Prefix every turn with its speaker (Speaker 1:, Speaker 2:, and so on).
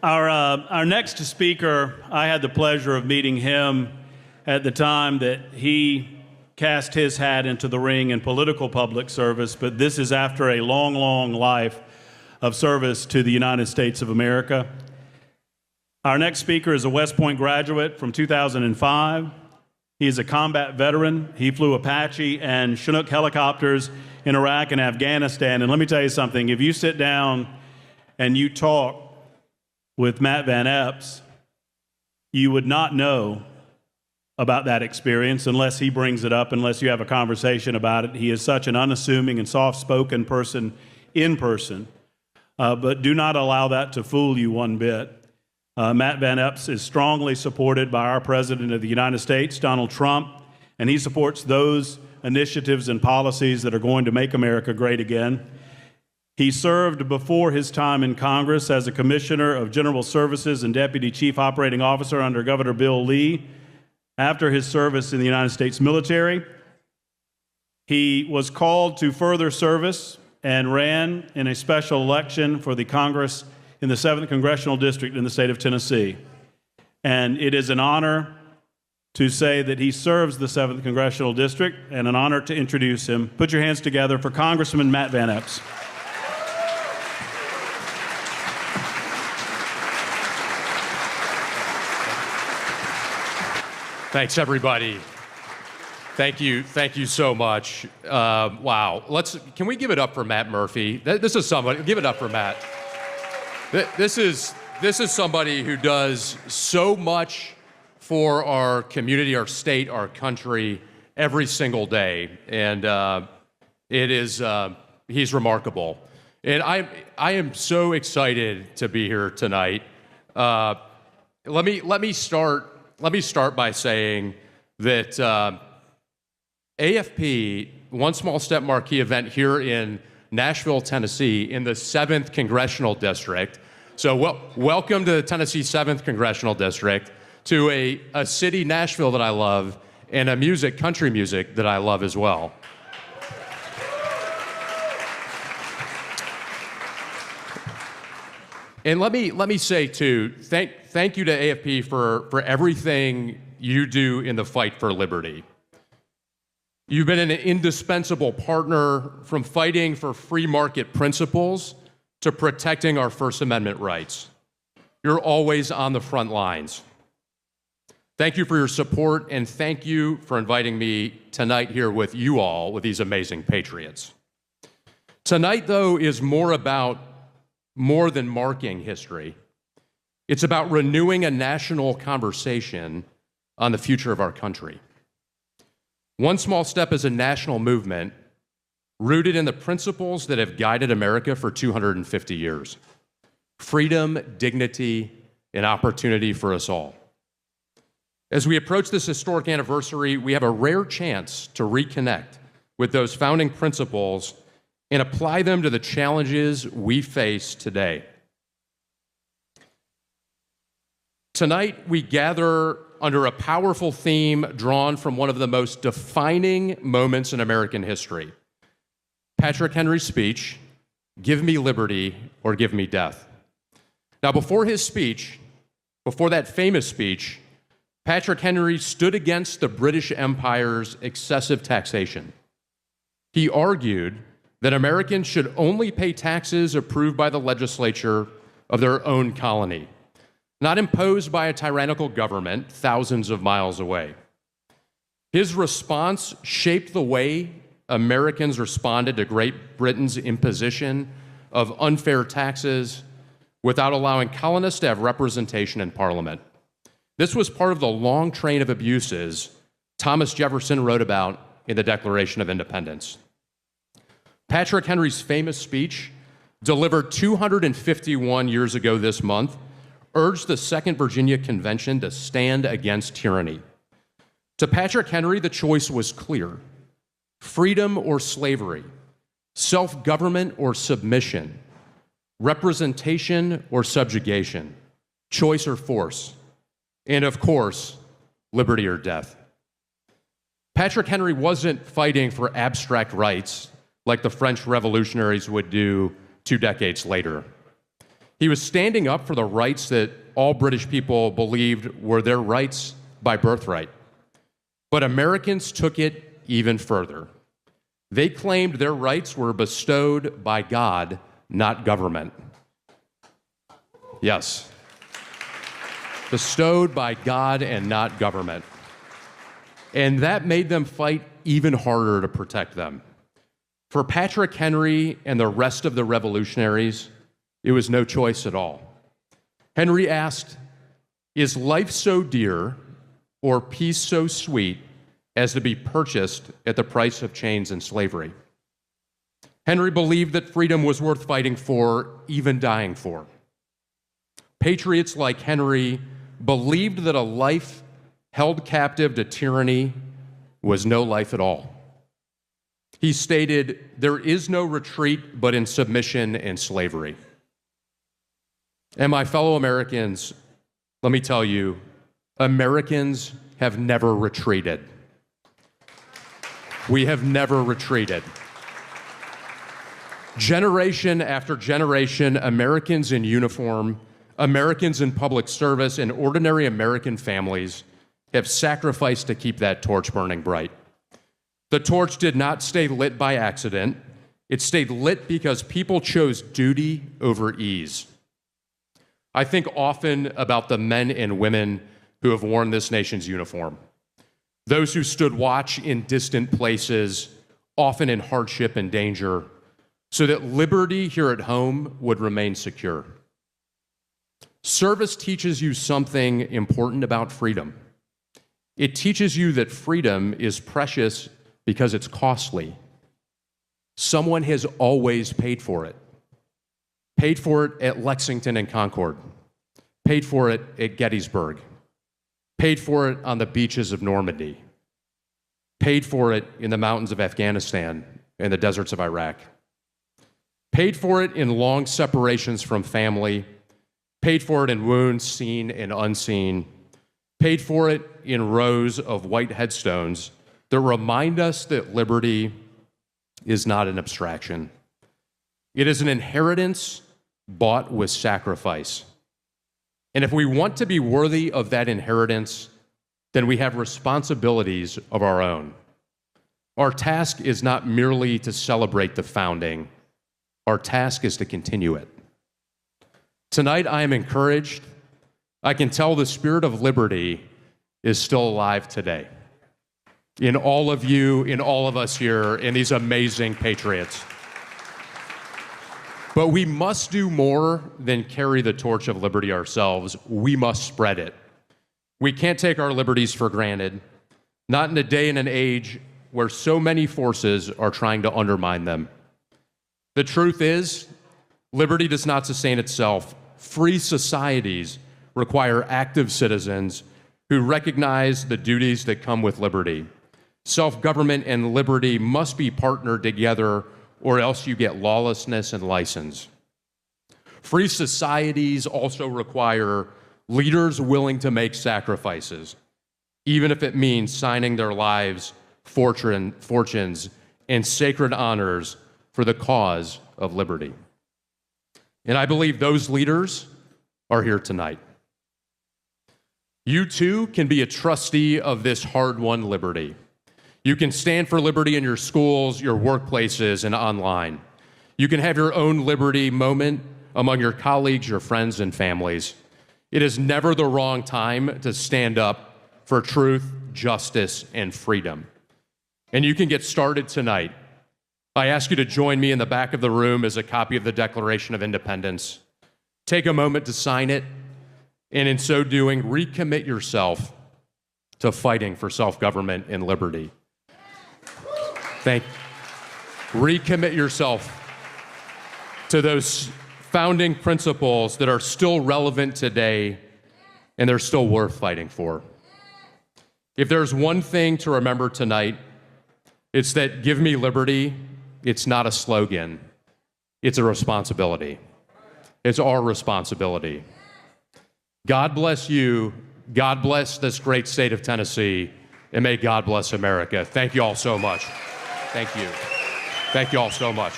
Speaker 1: Our next speaker, I had the pleasure of meeting him at the time that he cast his hat into the ring in political public service, but this is after a long, long life of service to the United States of America. Our next speaker is a West Point graduate from 2005. He is a combat veteran. He flew Apache and Chinook helicopters in Iraq and Afghanistan. And let me tell you something, if you sit down and you talk with Matt Van Epps, you would not know about that experience unless he brings it up, unless you have a conversation about it. He is such an unassuming and soft-spoken person in person, but do not allow that to fool you one bit. Matt Van Epps is strongly supported by our President of the United States, Donald Trump, and he supports those initiatives and policies that are going to make America great again. He served before his time in Congress as a Commissioner of General Services and Deputy Chief Operating Officer under Governor Bill Lee. After his service in the United States military, he was called to further service and ran in a special election for the Congress in the 7th Congressional District in the state of Tennessee. And it is an honor to say that he serves the 7th Congressional District and an honor to introduce him. Put your hands together for Congressman Matt Van Epps.
Speaker 2: Thanks, everybody. Thank you so much. Wow. Can we give it up for Matt Murphy? This is somebody. Give it up for Matt. This is somebody who does so much for our community, our state, our country every single day, and he's remarkable. And I am so excited to be here tonight. Let me start by saying that AFP, One Small Step marquee event here in Nashville, Tennessee, in the 7th Congressional District. So welcome to the Tennessee 7th Congressional District, to a city, Nashville, that I love, and country music, that I love as well. And let me say, too, thank you to AFP for everything you do in the fight for liberty. You've been an indispensable partner, from fighting for free market principles to protecting our First Amendment rights. You're always on the front lines. Thank you for your support, and thank you for inviting me tonight here with you all, with these amazing patriots. Tonight, though, is more than marking history. It's about renewing a national conversation on the future of our country. One Small Step is a national movement rooted in the principles that have guided America for 250 years: freedom, dignity, and opportunity for us all. As we approach this historic anniversary, we have a rare chance to reconnect with those founding principles and apply them to the challenges we face today. Tonight, we gather under a powerful theme drawn from one of the most defining moments in American history: Patrick Henry's speech, "Give me liberty or give me death." Now, before that famous speech, Patrick Henry stood against the British Empire's excessive taxation. He argued that Americans should only pay taxes approved by the legislature of their own colony, not imposed by a tyrannical government thousands of miles away. His response shaped the way Americans responded to Great Britain's imposition of unfair taxes without allowing colonists to have representation in Parliament. This was part of the long train of abuses Thomas Jefferson wrote about in the Declaration of Independence. Patrick Henry's famous speech, delivered 251 years ago this month, urged the Second Virginia Convention to stand against tyranny. To Patrick Henry, the choice was clear: freedom or slavery, self-government or submission, representation or subjugation, choice or force, and of course, liberty or death. Patrick Henry wasn't fighting for abstract rights like the French revolutionaries would do 2 decades later. He was standing up for the rights that all British people believed were their rights by birthright. But Americans took it even further. They claimed their rights were bestowed by God, not government. Yes. Bestowed by God and not government. And that made them fight even harder to protect them. For Patrick Henry and the rest of the revolutionaries, it was no choice at all. Henry asked, "Is life so dear or peace so sweet as to be purchased at the price of chains and slavery?" Henry believed that freedom was worth fighting for, even dying for. Patriots like Henry believed that a life held captive to tyranny was no life at all. He stated, "There is no retreat but in submission and slavery." And my fellow Americans, let me tell you, Americans have never retreated. We have never retreated. Generation after generation, Americans in uniform, Americans in public service, and ordinary American families have sacrificed to keep that torch burning bright. The torch did not stay lit by accident. It stayed lit because people chose duty over ease. I think often about the men and women who have worn this nation's uniform. Those who stood watch in distant places, often in hardship and danger, so that liberty here at home would remain secure. Service teaches you something important about freedom. It teaches you that freedom is precious because it's costly. Someone has always paid for it. Paid for it at Lexington and Concord. Paid for it at Gettysburg. Paid for it on the beaches of Normandy. Paid for it in the mountains of Afghanistan and the deserts of Iraq. Paid for it in long separations from family. Paid for it in wounds seen and unseen. Paid for it in rows of white headstones that remind us that liberty is not an abstraction. It is an inheritance bought with sacrifice. And if we want to be worthy of that inheritance, then we have responsibilities of our own. Our task is not merely to celebrate the founding. Our task is to continue it. Tonight, I am encouraged. I can tell the spirit of liberty is still alive today. In all of you, in all of us here, in these amazing patriots. But we must do more than carry the torch of liberty ourselves. We must spread it. We can't take our liberties for granted, not in a day and an age where so many forces are trying to undermine them. The truth is, liberty does not sustain itself. Free societies require active citizens who recognize the duties that come with liberty. Self-government and liberty must be partnered together, or else you get lawlessness and license. Free societies also require leaders willing to make sacrifices, even if it means signing their lives, fortunes, and sacred honors for the cause of liberty. And I believe those leaders are here tonight. You too can be a trustee of this hard-won liberty. You can stand for liberty in your schools, your workplaces, and online. You can have your own liberty moment among your colleagues, your friends, and families. It is never the wrong time to stand up for truth, justice, and freedom. And you can get started tonight. I ask you to join me in the back of the room as a copy of the Declaration of Independence. Take a moment to sign it, and in so doing, recommit yourself to fighting for self-government and liberty. Recommit yourself to those founding principles that are still relevant today and they're still worth fighting for. If there's one thing to remember tonight, it's that give me liberty, it's not a slogan, it's a responsibility. It's our responsibility. God bless you, God bless this great state of Tennessee, and may God bless America. Thank you all so much. Thank you. Thank you all so much.